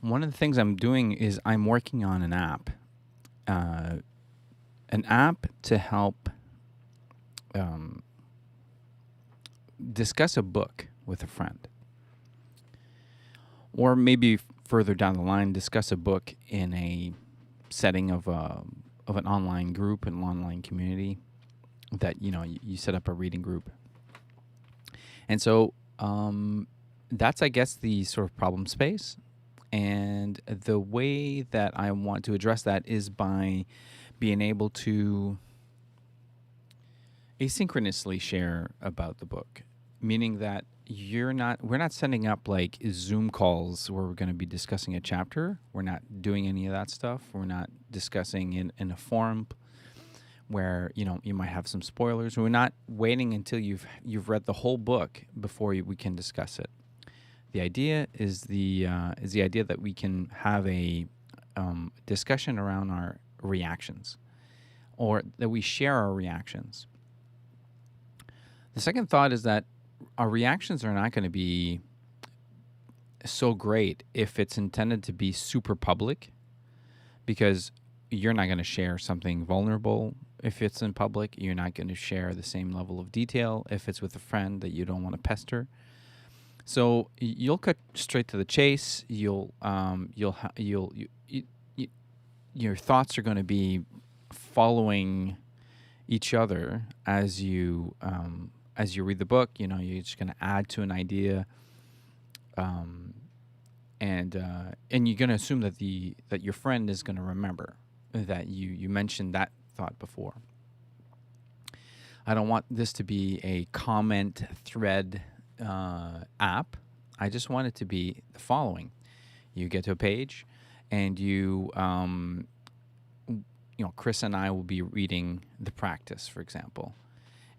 one of the things I'm doing is I'm working on an app to help um, discuss a book with a friend, or maybe further down the line, discuss a book in a setting of an online group, an online community that you set up a reading group, and so that's I guess the sort of problem space. And the way that I want to address that is by being able to asynchronously share about the book, meaning that we're not setting up like Zoom calls where we're going to be discussing a chapter. We're not doing any of that stuff. We're not discussing in a forum where you might have some spoilers. We're not waiting until you've read the whole book before we can discuss it. The idea is the idea that we can have a discussion around our reactions, or that we share our reactions. The second thought is that our reactions are not going to be so great if it's intended to be super public, because you're not going to share something vulnerable if it's in public. You're not going to share the same level of detail if it's with a friend that you don't want to pester. So you'll cut straight to the chase. Your thoughts are going to be following each other as you read the book. You're just going to add to an idea, and you're going to assume that your friend is going to remember that you mentioned that thought before. I don't want this to be a comment thread app. I just want it to be the following: you get to a page, and Chris and I will be reading the practice, for example,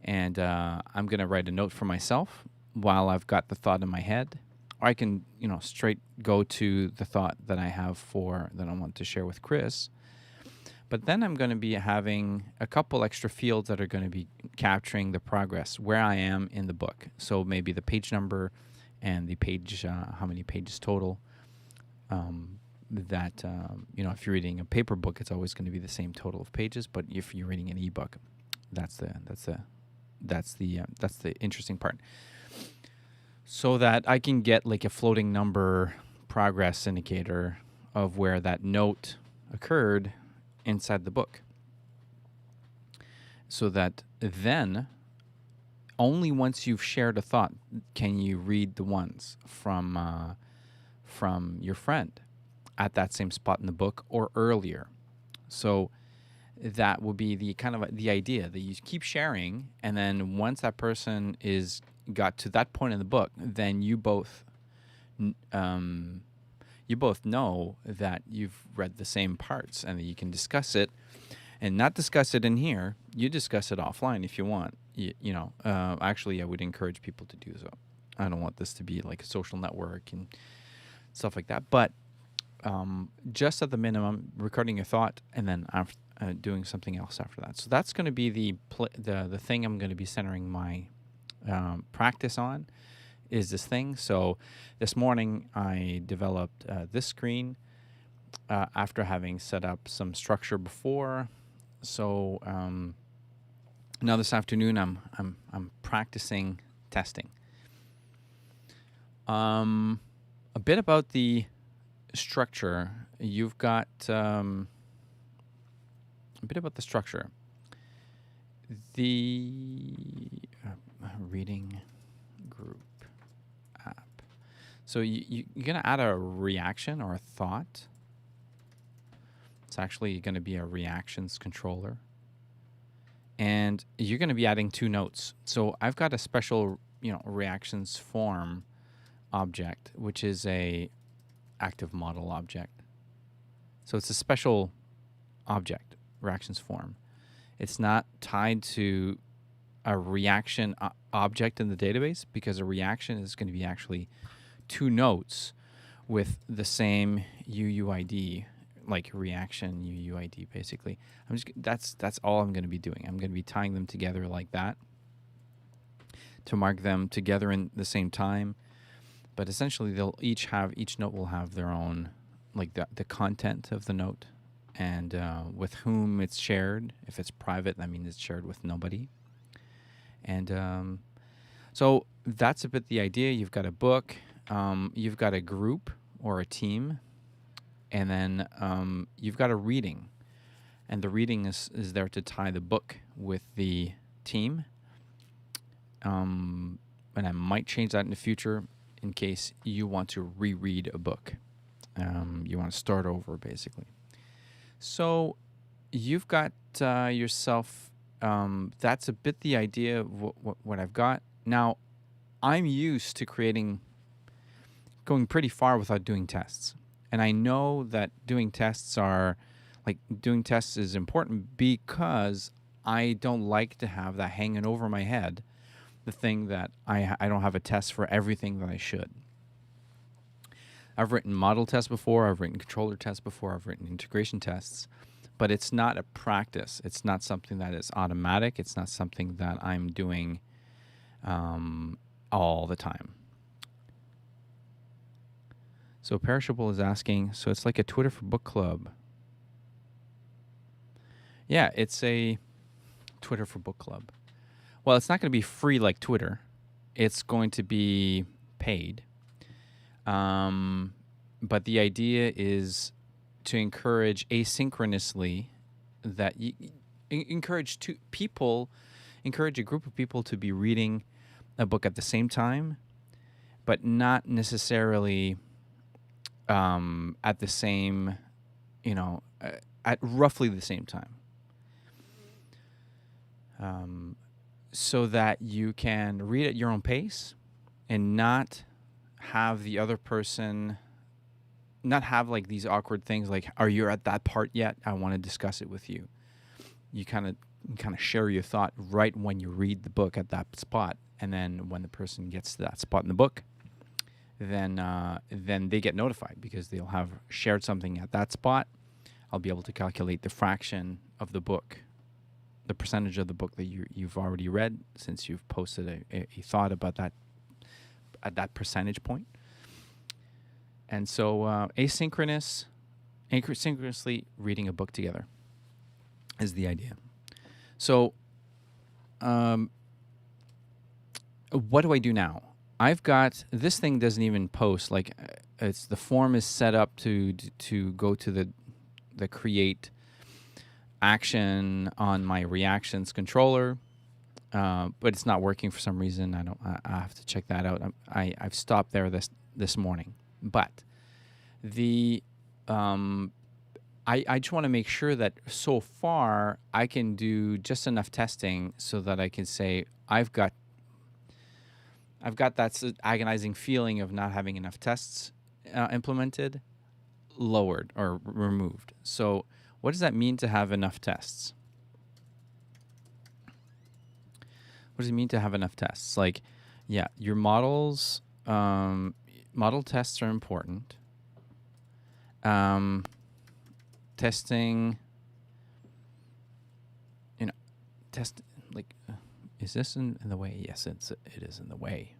and I'm going to write a note for myself while I've got the thought in my head, or I can straight go to the thought that I have that I want to share with Chris. But then I'm going to be having a couple extra fields that are going to be capturing the progress, where I am in the book. So maybe the page number and the page, how many pages total. If you're reading a paper book, it's always going to be the same total of pages. But if you're reading an ebook, that's the interesting part. So that I can get like a floating number progress indicator of where that note occurred inside the book, so that then only once you've shared a thought can you read the ones from your friend at that same spot in the book or earlier. So that will be the kind of the idea that you keep sharing, and then once that person got to that point in the book, then you both know that you've read the same parts and that you can discuss it, and not discuss it in here. You discuss it offline if you want. Actually, I would encourage people to do so. I don't want this to be like a social network and stuff like that. But just at the minimum, recording your thought and then doing something else after that. So that's going to be the thing I'm going to be centering my practice on. Is this thing. So this morning I developed this screen after having set up some structure before. So now this afternoon I'm practicing testing. A bit about the structure. You've got a bit about the structure. The reading group app. So you're going to add a reaction or a thought. It's actually going to be a reactions controller. And you're going to be adding 2 notes. So I've got a special, reactions form object, which is a active model object. So it's a special object, reactions form. It's not tied to a reaction object in the database, because a reaction is going to be actually 2 notes with the same UUID, like reaction UUID basically. That's all I'm going to be doing. I'm going to be tying them together like that to mark them together in the same time. But essentially each note will have their own like the content of the note, and with whom it's shared. If it's private, that means it's shared with nobody. And so that's a bit the idea. You've got a book, you've got a group or a team, and then you've got a reading. And the reading is there to tie the book with the team. And I might change that in the future in case you want to reread a book. You want to start over, basically. So you've got yourself, that's a bit the idea of what I've got. Now, I'm used to going pretty far without doing tests. And I know that doing tests is important because I don't like to have that hanging over my head, the thing that I don't have a test for everything that I should. I've written model tests before, I've written controller tests before, I've written integration tests, but it's not a practice. It's not something that is automatic. It's not something that I'm doing all the time. So Perishable is asking, so it's like a Twitter for book club. Yeah, it's a Twitter for book club. Well, it's not going to be free like Twitter. It's going to be paid. But the idea is to encourage asynchronously that encourage a group of people to be reading a book at the same time, but not necessarily at the same, at roughly the same time. So that you can read at your own pace and not have the other person, not have like these awkward things like, are you at that part yet? I want to discuss it with you. You kind of share your thought right when you read the book at that spot. And then when the person gets to that spot in the book, then they get notified because they'll have shared something at that spot. I'll be able to calculate the fraction of the book, the percentage of the book that you've already read, since you've posted a thought about that at that percentage point. And so asynchronously reading a book together is the idea. So what do I do now? I've got, this thing doesn't even post, like the form is set up to go to the create action on my reactions controller, but it's not working for some reason. I have to check that out. I've stopped there this morning, but I just want to make sure that so far I can do just enough testing so that I can say I've got that agonizing feeling of not having enough tests implemented, lowered or removed. So what does that mean to have enough tests? What does it mean to have enough tests? Like, yeah, your models, model tests are important. Testing, test, like, is this in the way? Yes, it is in the way.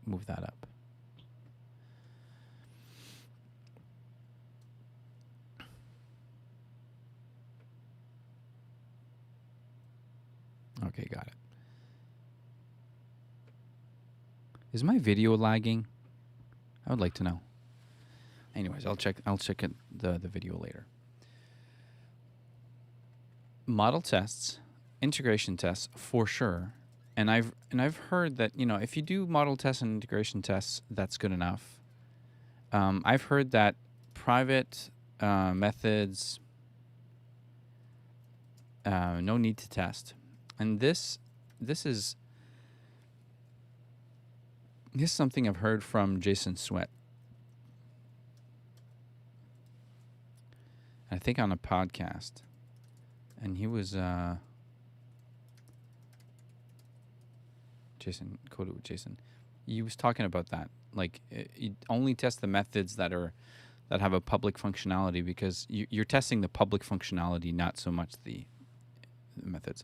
Move that up. Okay, got it. Is my video lagging? I would like to know. Anyways, I'll check the video later. Model tests, integration tests for sure. And I've heard that, if you do model tests and integration tests, that's good enough. I've heard that private methods, no need to test. And this is something I've heard from Jason Sweat. I think on a podcast. And he was Jason, quoted with Jason. He was talking about that. Like, you only test the methods that have a public functionality, because you're testing the public functionality, not so much the methods.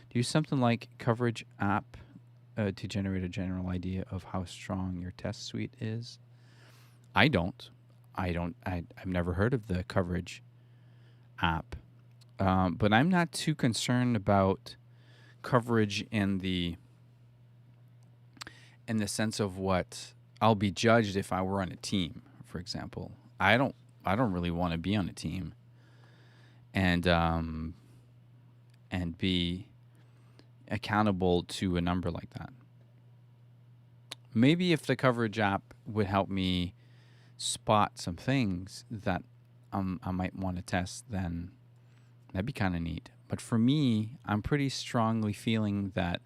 Do you use something like Coverage App to generate a general idea of how strong your test suite is? I don't. I've never heard of the coverage app, but I'm not too concerned about coverage in the sense of what I'll be judged if I were on a team, for example. I don't really want to be on a team and be accountable to a number like that. Maybe if the coverage app would help me spot some things that I might want to test, then that'd be kind of neat. But for me, I'm pretty strongly feeling that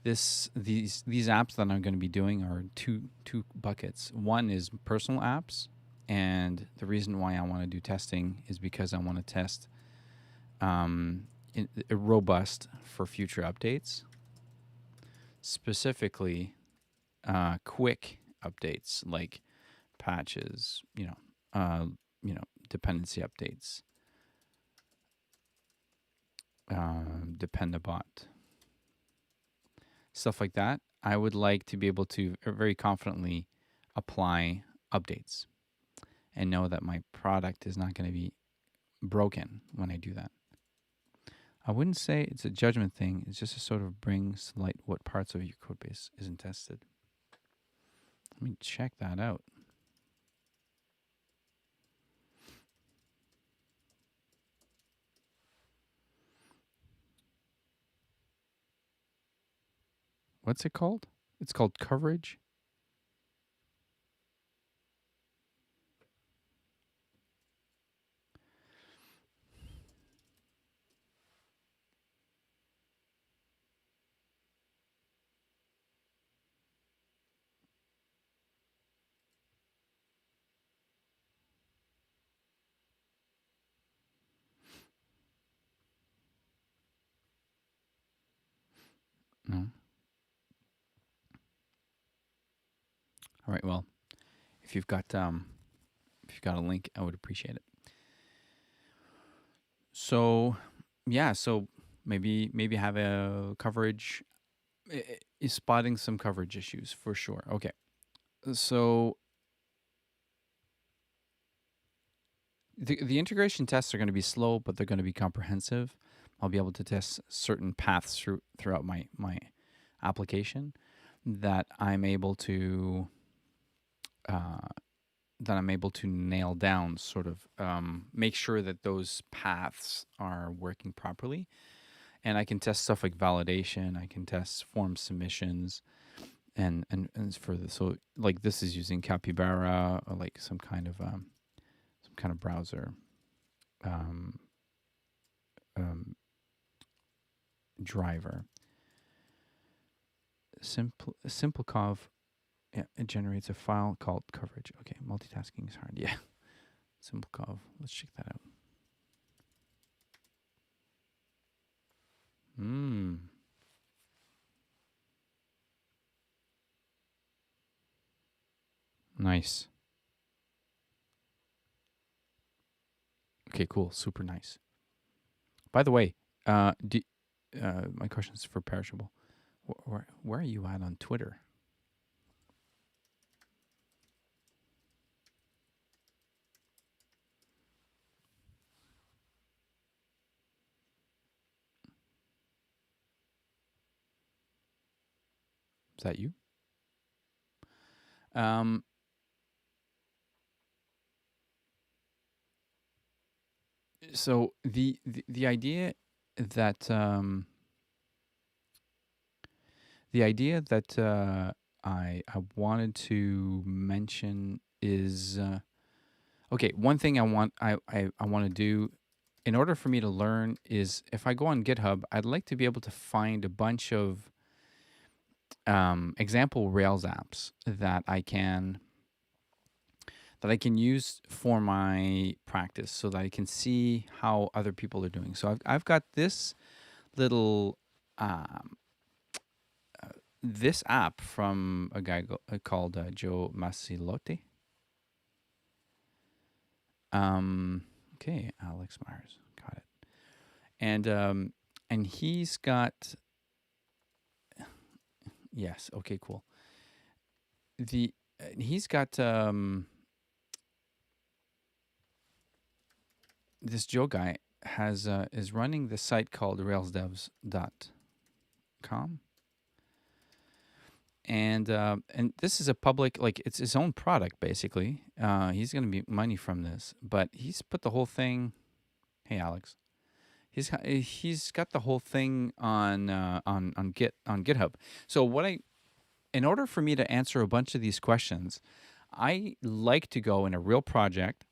these apps that I'm going to be doing are two buckets. One is personal apps, and the reason why I want to do testing is because I want to test robust for future updates, specifically quick updates like patches, dependency updates, dependabot, stuff like that. I would like to be able to very confidently apply updates and know that my product is not going to be broken when I do that. I wouldn't say it's a judgment thing. It's just a sort of brings to light what parts of your code base isn't tested. Let me check that out. What's it called? It's called coverage. No. All right. Well, if you've got a link, I would appreciate it. So, yeah. So maybe have a coverage, spotting some coverage issues for sure. Okay. So the integration tests are going to be slow, but they're going to be comprehensive. I'll be able to test certain paths throughout my application that I'm able to uh, nail down. Sort of make sure that those paths are working properly, and I can test stuff like validation. I can test form submissions, and for the so like this is using Capybara or like some kind of browser. Um, um, Driver. Simplecov, yeah, it generates a file called coverage. Okay, multitasking is hard. Yeah, Simplecov. Let's check that out. Nice. Okay, cool. Super nice. By the way, my question is for Perishable. Where are you at on Twitter? Is that you? Um, so the idea that I wanted to mention is okay. One thing I want to do in order for me to learn is if I go on GitHub, I'd like to be able to find a bunch of example Rails apps that I can use for my practice, so that I can see how other people are doing. So I've got this little um, this app from a guy called Joe Masilotti. Okay, Alex Myers, got it. And he's got, yes. Okay, cool. He's got this Joe guy has is running the site called railsdevs.com, and this is a public, like, it's his own product basically. He's going to be money from this, but he's put the whole thing. Hey, Alex. He's got the whole thing on GitHub. So in order for me to answer a bunch of these questions, I like to go in a real project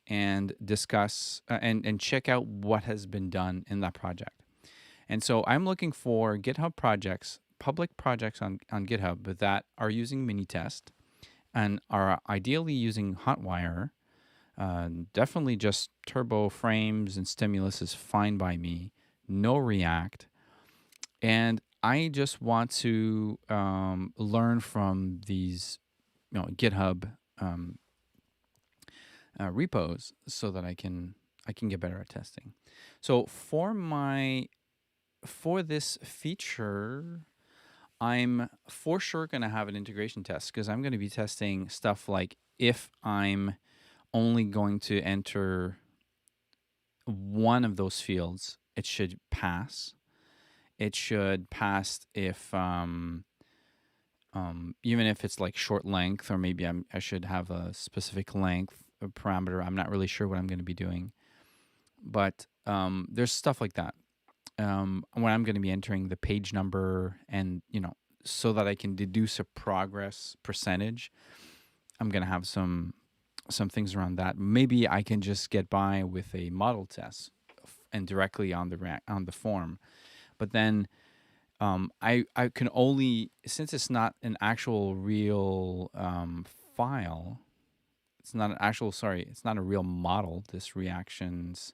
and discuss and check out what has been done in that project. And so I'm looking for GitHub projects, public projects on GitHub that are using Minitest and are ideally using Hotwire. Definitely just turbo frames and stimulus is fine by me. No React. And I just want to learn from these, GitHub repos so that I can get better at testing. So for this feature, I'm for sure going to have an integration test because I'm going to be testing stuff like if I'm only going to enter one of those fields, it should pass. It should pass if even if it's like short length, or maybe I should have a specific length parameter. I'm not really sure what I'm going to be doing, but there's stuff like that. When I'm going to be entering the page number and, so that I can deduce a progress percentage, I'm going to have some things around that. Maybe I can just get by with a model test and directly on the form. But then I can only, since it's not an actual real file, it's not a real model, this reactions,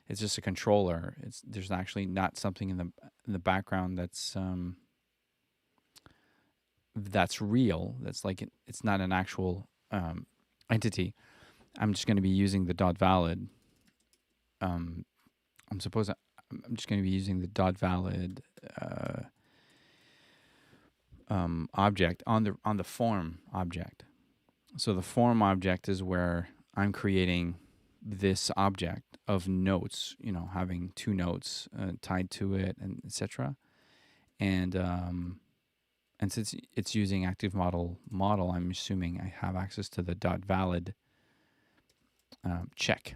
it's just a controller. There's actually not something in the background that's real. That's like it's not an actual entity. I'm just going to be using the dot valid. I'm just going to be using the dot valid object on the form object. So the form object is where I'm creating this object of notes, having two notes tied to it, and etc. And since it's using active model, I'm assuming I have access to the dot valid check.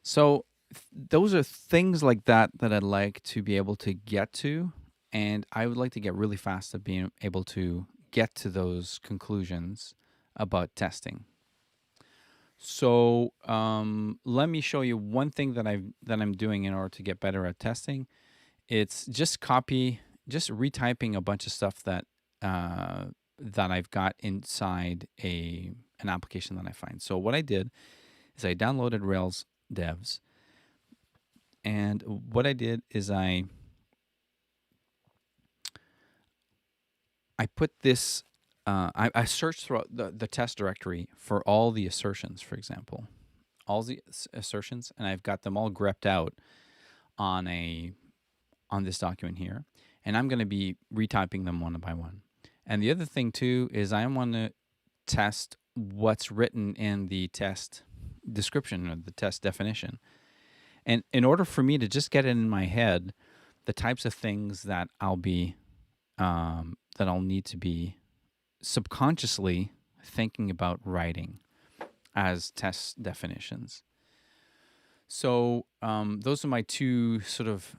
So those are things like that I'd like to be able to get to, and I would like to get really fast at being able to get to those conclusions about testing. So let me show you one thing that I'm doing in order to get better at testing. It's just retyping a bunch of stuff that I've got inside an application that I find. So what I did is I downloaded Rails Devs, and what I did is I put this. I searched throughout the test directory for all the assertions, for example, all the assertions, and I've got them all grepped out on this document here, and I'm going to be retyping them one by one. And the other thing too is I want to test what's written in the test description or the test definition. And in order for me to just get it in my head, the types of things that I'll need to be subconsciously thinking about writing as test definitions. So those are my two sort of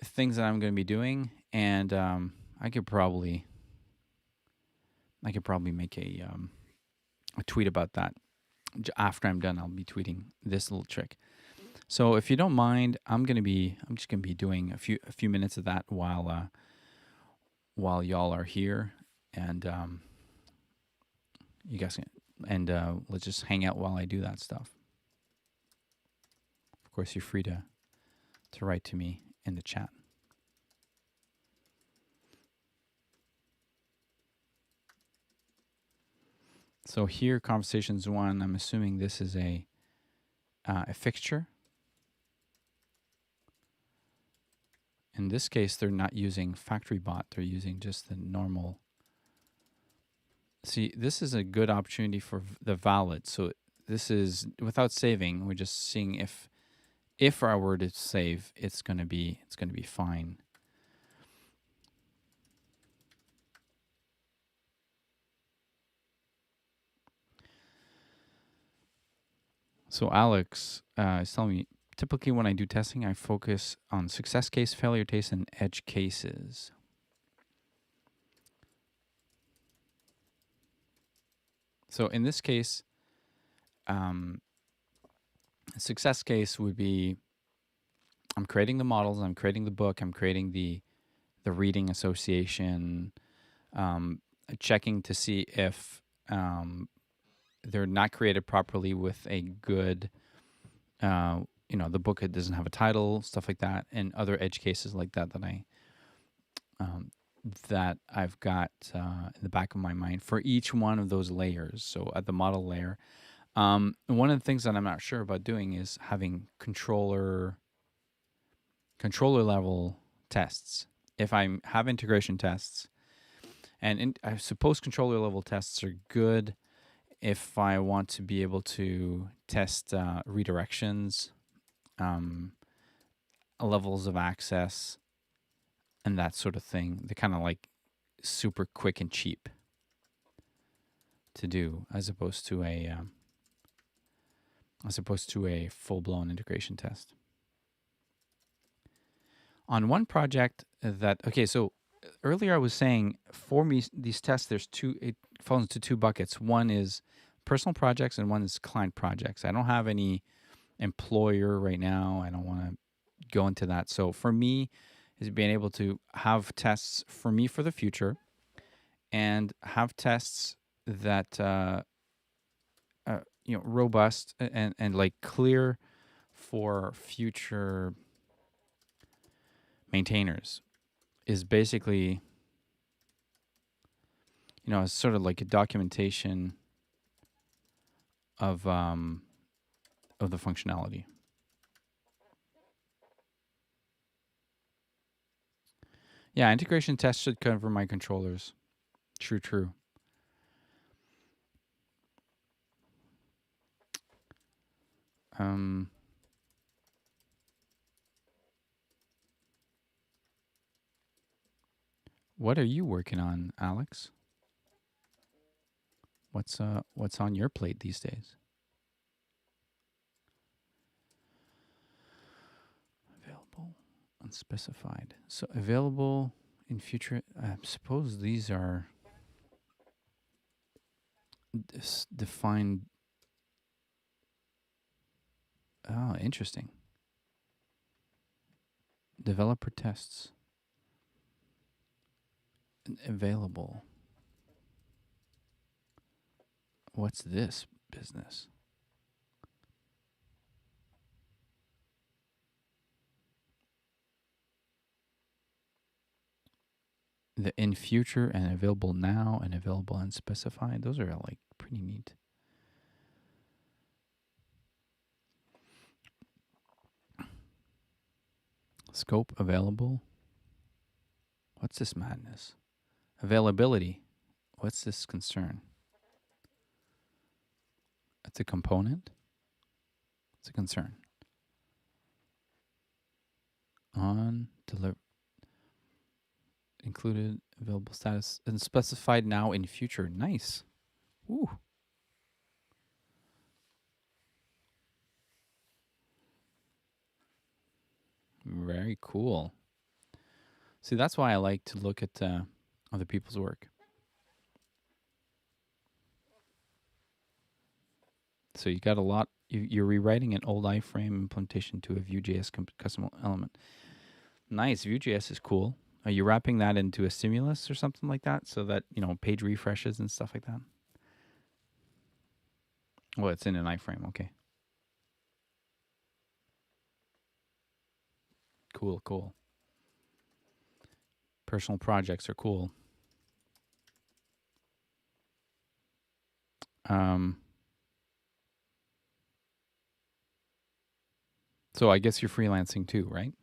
things that I'm going to be doing, and I could probably make a tweet about that. After I'm done, I'll be tweeting this little trick. So if you don't mind, I'm just gonna be doing a few minutes of that while y'all are here, and you guys let's just hang out while I do that stuff. Of course, you're free to write to me in the chat. So here, conversations 1. I'm assuming this is a fixture. In this case, they're not using FactoryBot. They're using just the normal. See, this is a good opportunity for the valid. So this is without saving. We're just seeing if I were to save, it's gonna be fine. So Alex is telling me, typically when I do testing, I focus on success case, failure case, and edge cases. So in this case, a success case would be I'm creating the models, I'm creating the book, I'm creating the reading association, checking to see if they're not created properly with a good, the book it doesn't have a title, stuff like that, and other edge cases like that that I've got in the back of my mind for each one of those layers. So at the model layer, one of the things that I'm not sure about doing is having controller level tests. If I have integration tests, and I suppose controller level tests are good if I want to be able to test redirections, levels of access, and that sort of thing. They're kind of like super quick and cheap to do, as opposed to a full blown integration test. On one project so earlier I was saying for me these tests it falls into two buckets. One is personal projects and one is client projects. I don't have any employer right now. I don't want to go into that. So for me is being able to have tests for me for the future and have tests that robust and like clear for future maintainers is basically it's sort of like a documentation of the functionality. Yeah, integration tests should cover my controllers. True. What are you working on, Alex? What's on your plate these days? Available, unspecified. So available in future. I suppose these are defined. Oh, interesting. Developer tests. Available. What's this business? The in future and available now and available unspecified. Those are like pretty neat. Scope available. What's this madness? Availability. What's this concern? It's a component. It's a concern. On deliver included available status and specified now in future. Nice. Ooh. Very cool. See, that's why I like to look at other people's work. So you got a lot. You're rewriting an old iframe implementation to a Vue.js custom element. Nice. Vue.js is cool. Are you wrapping that into a stimulus or something like that so that, page refreshes and stuff like that? Well, it's in an iframe. Okay. Cool. Personal projects are cool. So I guess you're freelancing too, right?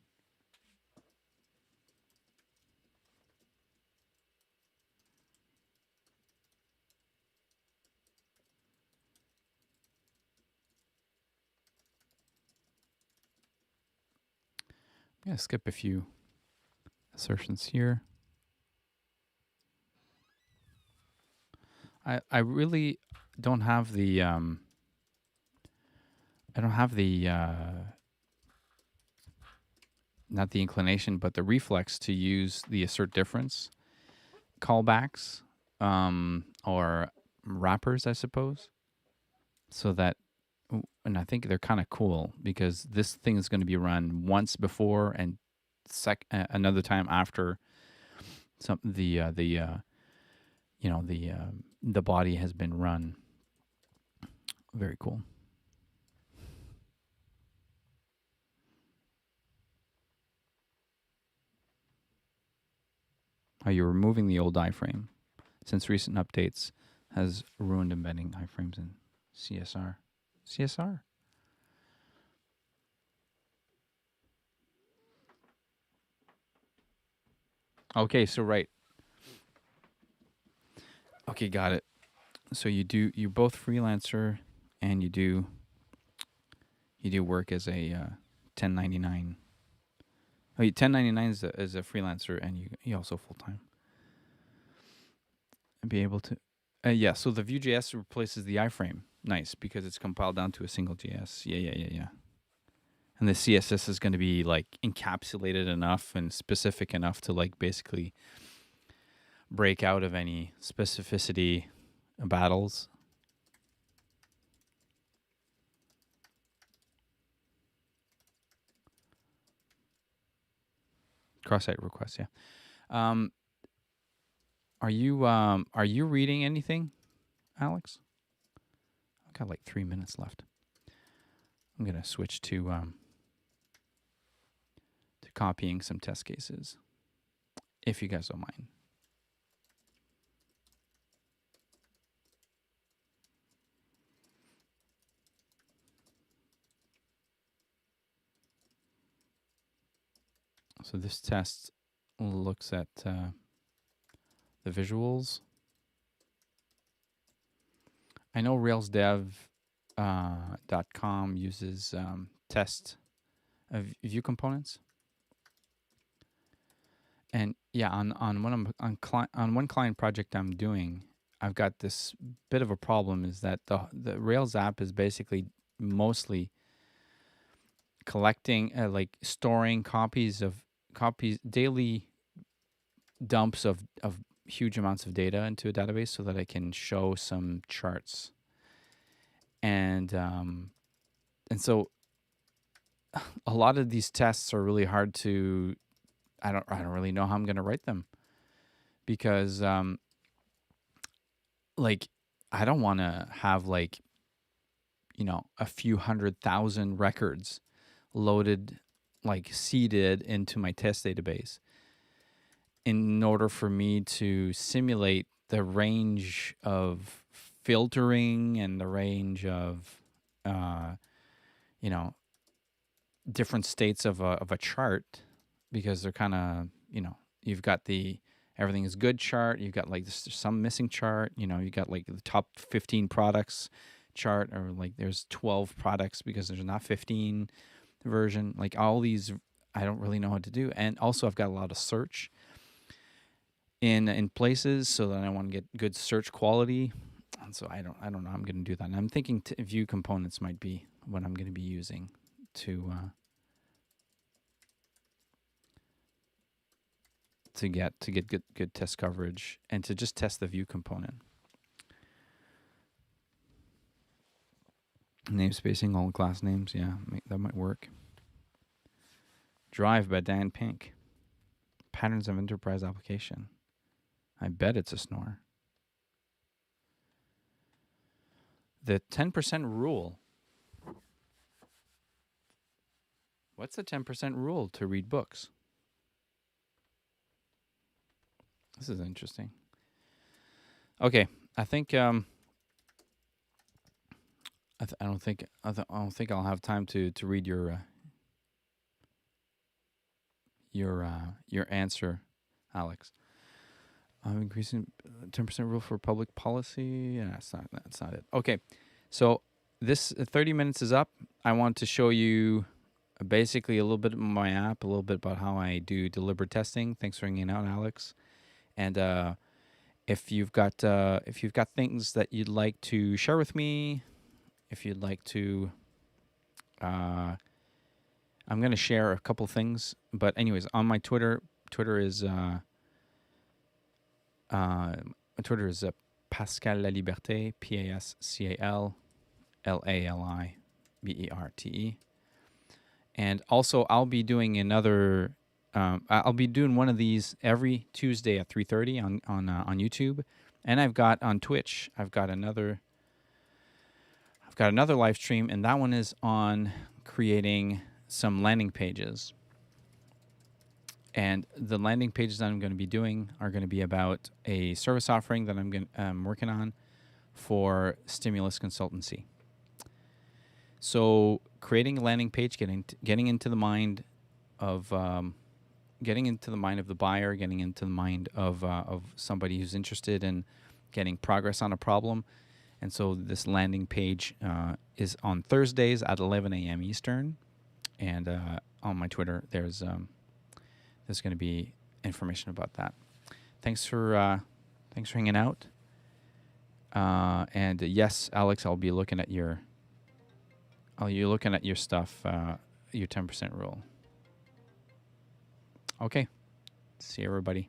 Yeah, skip a few assertions here. I really don't have the I don't have the not the inclination, but the reflex to use the assert difference callbacks or wrappers, I suppose. So that, and I think they're kind of cool because this thing is going to be run once before and another time after some the body has been run. Very cool. How you're removing the old iframe since recent updates has ruined embedding iframes in CSR. CSR? Okay, so right. Okay, got it. So you're both freelancer and you do work as a 1099. Oh, 1099 is a freelancer and you also full time. And be able to yeah, so the Vue.js replaces the iframe. Nice, because it's compiled down to a single JS. Yeah. And the CSS is going to be like encapsulated enough and specific enough to like basically break out of any specificity battles. Cross-site requests, yeah. Are you reading anything, Alex? I've got like 3 minutes left. I'm gonna switch to copying some test cases, if you guys don't mind. So this test looks at the visuals. I know RailsDev.com uses test view components, and yeah, on one client project I'm doing, I've got this bit of a problem. Is that the Rails app is basically mostly collecting, like storing daily dumps of huge amounts of data into a database so that I can show some charts. And so a lot of these tests are really hard to. I don't really know how I'm going to write them because like I don't want to have like a few 100,000 records loaded, like seeded into my test database in order for me to simulate the range of filtering and the range of you know different states of a chart, because they're kind of you've got the everything is good chart, you've got like some missing chart, you got like the top 15 products chart, or like there's 12 products because there's not 15 version, like all these. I don't really know what to do. And also I've got a lot of search in places, so that I want to get good search quality. And so I don't know I'm going to do that. And I'm thinking view components might be what I'm going to be using to get good test coverage and to just test the view component. Namespacing, all class names, yeah, that might work. Drive by Dan Pink. Patterns of enterprise application. I bet it's a snore. The 10% rule. What's the 10% rule to read books? This is interesting. Okay, I think I don't think I'll have time to read your answer, Alex. I'm increasing 10% rule for public policy. Yeah, that's not it. Okay, so this 30 minutes is up. I want to show you basically a little bit of my app, a little bit about how I do deliberate testing. Thanks for hanging out, Alex. And if you've got things that you'd like to share with me, if you'd like to, I'm going to share a couple things. But anyways, on my Twitter is Twitter is Pascal Laliberté, PascalLaliberte. And also, I'll be doing another. I'll be doing one of these every Tuesday at 3:30 on YouTube, and I've got on Twitch. I've got another live stream, and that one is on creating some landing pages. And the landing pages that I'm going to be doing are going to be about a service offering that I'm working on for stimulus consultancy. So creating a landing page, getting into the mind of the buyer, getting into the mind of somebody who's interested in getting progress on a problem. And so this landing page is on Thursdays at 11 a.m. Eastern, and on my Twitter there's going to be information about that. Thanks for hanging out. And yes, Alex, I'll be looking at your stuff, your 10% rule. Okay. See you, everybody.